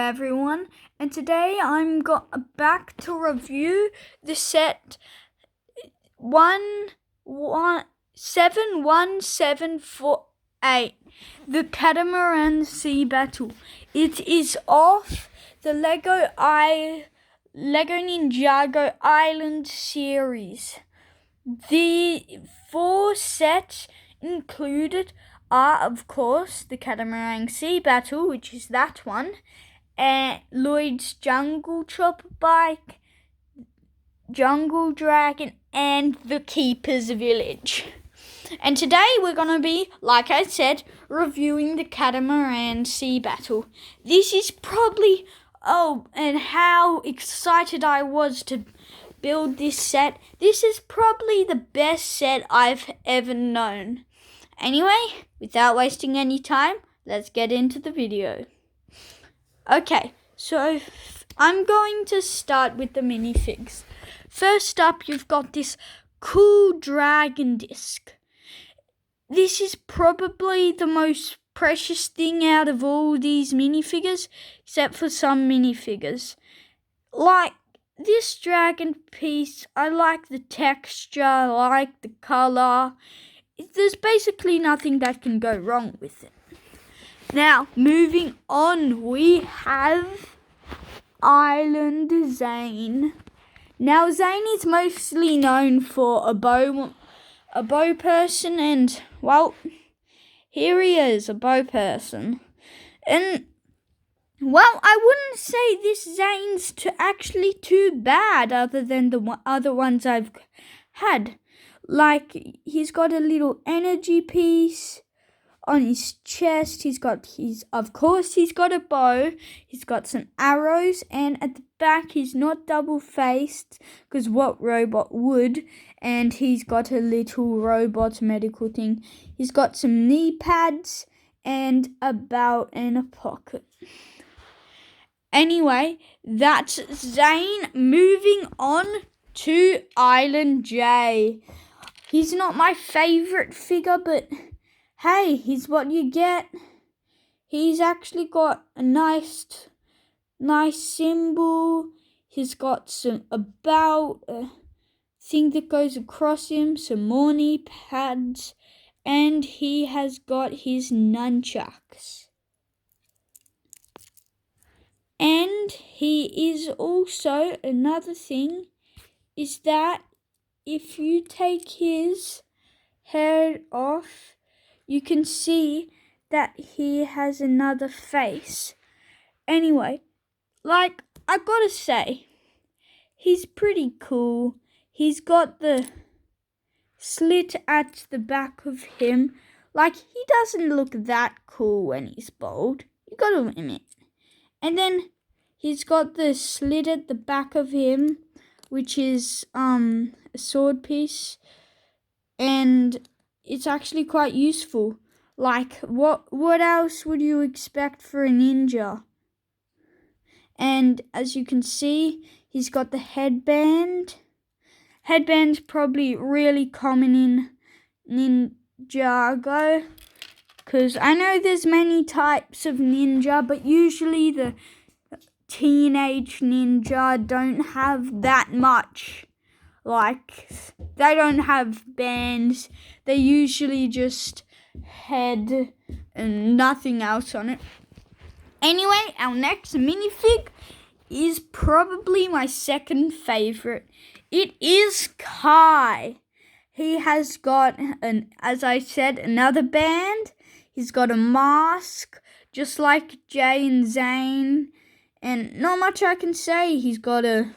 everyone, and today I'm back to review the set 71748, the Catamaran Sea Battle. It is off the Lego Ninjago Island series. The 4 sets included are, of course, the Catamaran Sea Battle, which is that one, and Lloyd's Jungle Chopper Bike, Jungle Dragon, and the Keeper's Village. And today we're going to be, like I said, reviewing the Catamaran Sea Battle. This is probably, and how excited I was to build this set. This is probably the best set I've ever known. Anyway, without wasting any time, let's get into the video. Okay, so I'm going to start with the minifigs. First up, you've got this cool dragon disc. This is probably the most precious thing out of all these minifigures, except for some minifigures. Like this dragon piece, I like the texture, I like the color. There's basically nothing that can go wrong with it. Now, moving on, we have Island Zane. Now, Zane is mostly known for a bow person, and, well, here he is, a bow person. And, well, I wouldn't say this Zane's actually too bad other than the other ones I've had. Like, he's got a little energy piece on his chest. He's got a bow. He's got some arrows, and at the back he's not double-faced, because what robot would? And he's got a little robot medical thing. He's got some knee pads and a belt and a pocket. Anyway, that's Zane. Moving on to Island J. He's not my favourite figure, but hey, he's what you get. He's actually got a nice symbol. He's got a belt, a thing that goes across him, some more knee pads, and he has got his nunchucks. And he is also, another thing, is that if you take his head off, you can see that he has another face. Anyway, like, I gotta say, he's pretty cool. He's got the slit at the back of him. Like, he doesn't look that cool when he's bald. You gotta admit. And then he's got the slit at the back of him, which is a sword piece, and it's actually quite useful. Like, what else would you expect for a ninja? And as you can see, he's got the headband. Headband's probably really common in Ninjago, because I know there's many types of ninja, but usually the teenage ninja don't have that much. Like, they don't have bands. They usually just head and nothing else on it. Anyway, our next minifig is probably my second favorite. It is Kai. He has got, as I said, another band. He's got a mask, just like Jay and Zane. And not much I can say. He's got a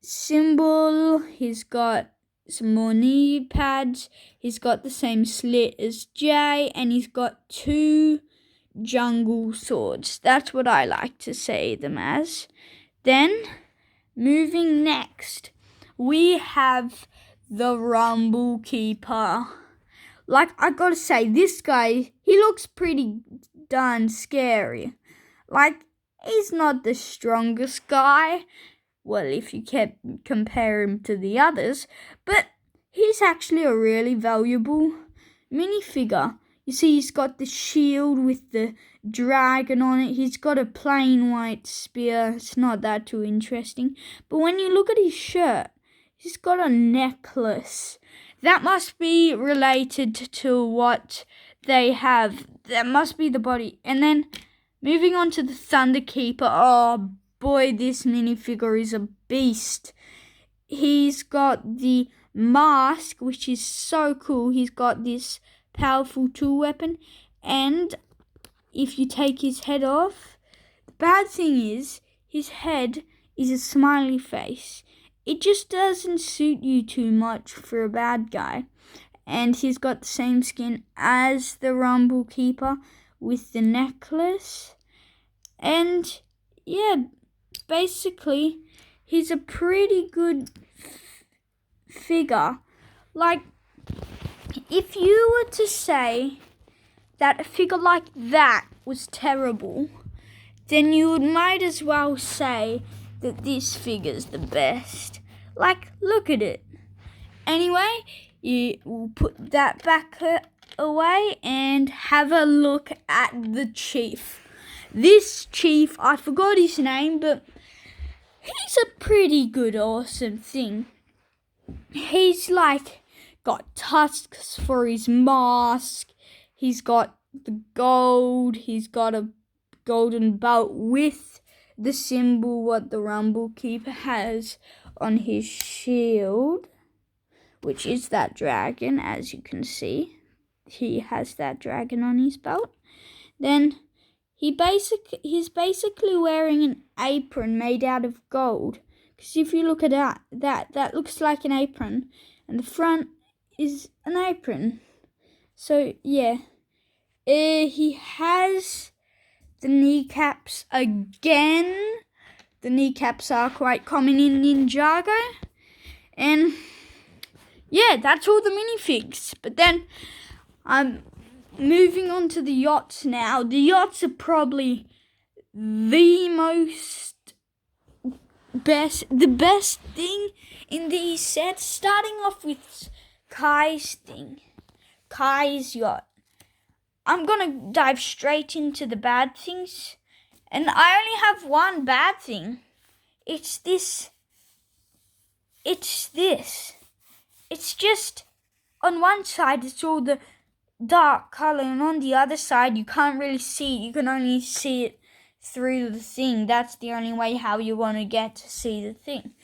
symbol. He's got some more knee pads. He's got the same slit as Jay. And he's got 2 jungle swords. That's what I like to say them as. Then, moving next, we have the Rumble Keeper. Like, I gotta say, this guy, he looks pretty darn scary. Like, he's not the strongest guy, well, if you compare him to the others, but he's actually a really valuable minifigure. You see he's got the shield with the dragon on it. He's got a plain white spear. It's not that too interesting. But when you look at his shirt, he's got a necklace. That must be related to what they have. That must be the body. And then moving on to the Thunderkeeper. Oh boy, this minifigure is a beast. He's got the mask, which is so cool. He's got this powerful tool weapon, and if you take his head off, the bad thing is his head is a smiley face. It just doesn't suit you too much for a bad guy. And he's got the same skin as the Rumble Keeper with the necklace. And yeah, basically he's a pretty good figure. Like, if you were to say that a figure like that was terrible, then you might as well say that this figure's the best. Like, look at it. Anyway, you will put that back away and have a look at the chief. This chief, I forgot his name, but he's a pretty good, awesome thing. He's like got tusks for his mask. He's got the gold. He's got a golden belt with the symbol what the Rumble Keeper has on his shield, which is that dragon, as you can see. He has that dragon on his belt. Then he's basically wearing an apron made out of gold. Because if you look at that looks like an apron, and the front is an apron. So yeah, he has the kneecaps again. The kneecaps are quite common in Ninjago, and yeah, that's all the minifigs. But then I'm moving on to the yachts now. The yachts are probably the best thing in these sets, starting off with Kai's yacht. I'm gonna dive straight into the bad things, and I only have one bad thing. It's this. It's just, on one side it's all the dark color, and on the other side you can't really see it. You can only see it through the thing. That's the only way how you want to get to see the thing.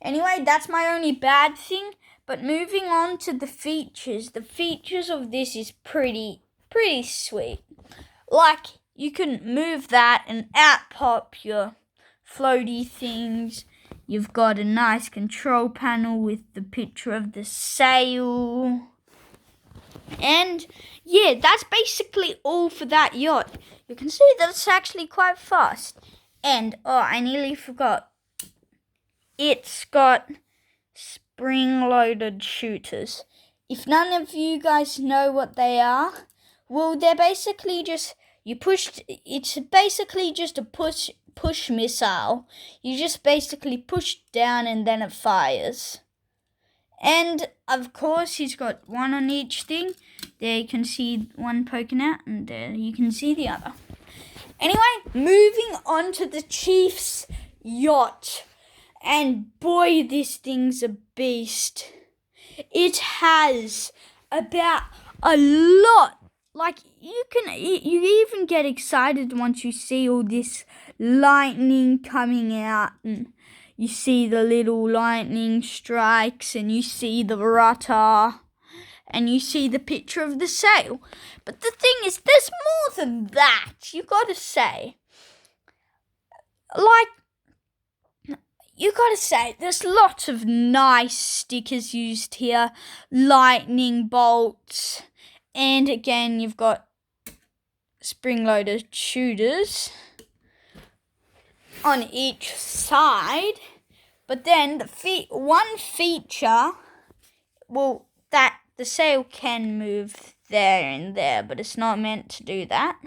Anyway, that's my only bad thing. But moving on to the features. The features of this is pretty sweet. Like, you can move that and out pop your floaty things. You've got a nice control panel with the picture of the sail. And yeah, that's basically all for that yacht. You can see that it's actually quite fast. And, oh, I nearly forgot. It's got spring-loaded shooters. If none of you guys know what they are, well, they're basically just, it's basically just a push missile. You just basically push down and then it fires. And, of course, he's got one on each thing. There you can see one poking out, and there you can see the other. Anyway, moving on to the Chief's yacht. And boy, this thing's a beast. It has about a lot. Like, you even get excited once you see all this lightning coming out, and you see the little lightning strikes, and you see the rudder, and you see the picture of the sail. But the thing is, there's more than that, you gotta say. There's lots of nice stickers used here. Lightning bolts. And again, you've got spring-loaded shooters on each side. But then one feature, well, that the sail can move there and there, but it's not meant to do that.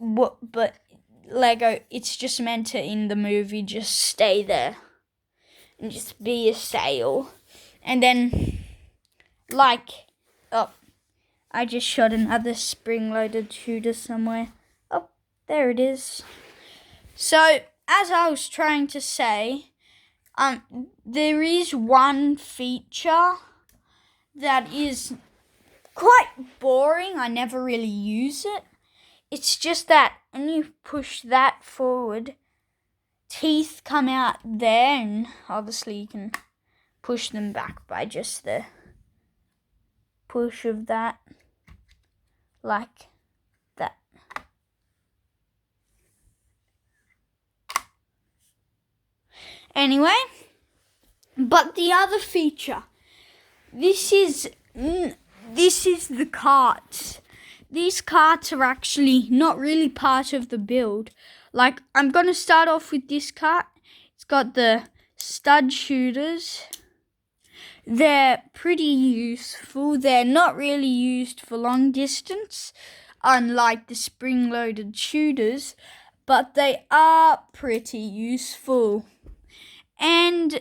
But Lego, it's just meant to, in the movie, just stay there and just be a sail. And then, I just shot another spring-loaded shooter somewhere. Oh, there it is. So, as I was trying to say, there is one feature that is quite boring. I never really use it. It's just that when you push that forward, teeth come out there, and obviously you can push them back by just the push of that, like that. Anyway, but the other feature, this is the carts. These carts are actually not really part of the build. Like, I'm going to start off with this cart. It's got the stud shooters. They're pretty useful. They're not really used for long distance, unlike the spring-loaded shooters, but they are pretty useful. And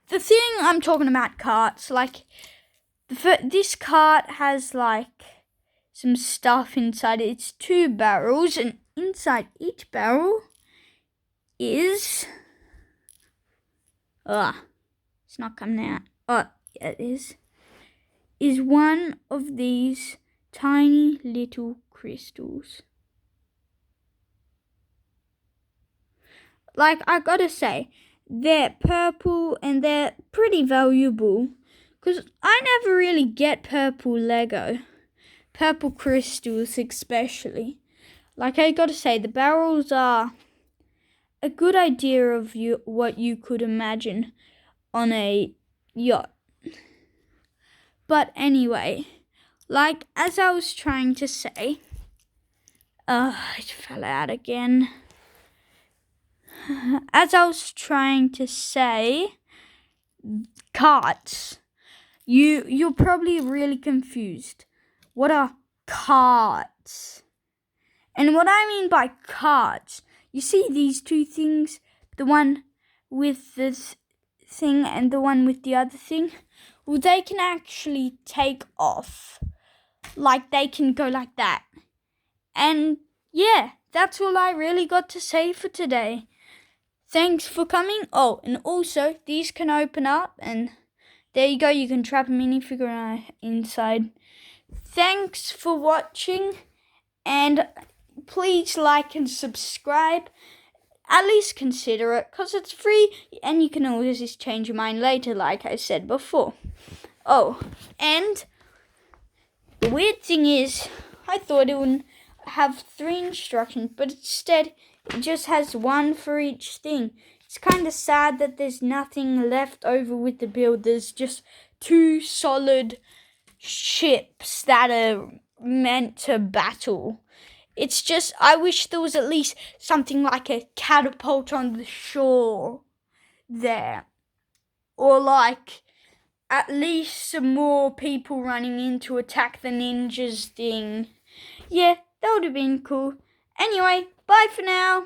the thing I'm talking about carts, like, this cart has, like, some stuff inside it. It's 2 barrels, and inside each barrel is... it's not coming out. Oh, yeah, it is. Is one of these tiny little crystals. Like, I gotta say, they're purple and they're pretty valuable, because I never really get purple Lego. Purple crystals especially. Like, I gotta say, the barrels are a good idea of what you could imagine on a yacht. But anyway, like, as I was trying to say, it fell out again. As I was trying to say, carts. You're probably really confused. What are carts? And what I mean by carts, you see these 2 things, the one with this thing and the one with the other thing? Well, they can actually take off. Like, they can go like that. And yeah, that's all I really got to say for today. Thanks for coming. Oh, and also, these can open up, and there you go, you can trap a minifigure inside. Thanks for watching, and please like and subscribe. At least consider it, because it's free, and you can always just change your mind later, like I said before. Oh, and the weird thing is, I thought it would have 3 instructions, but instead it just has 1 for each thing. It's kind of sad that there's nothing left over with the build. There's just 2 solid ships that are meant to battle. It's just, I wish there was at least something like a catapult on the shore there. Or like, at least some more people running in to attack the ninjas thing. Yeah, that would have been cool. Anyway, bye for now.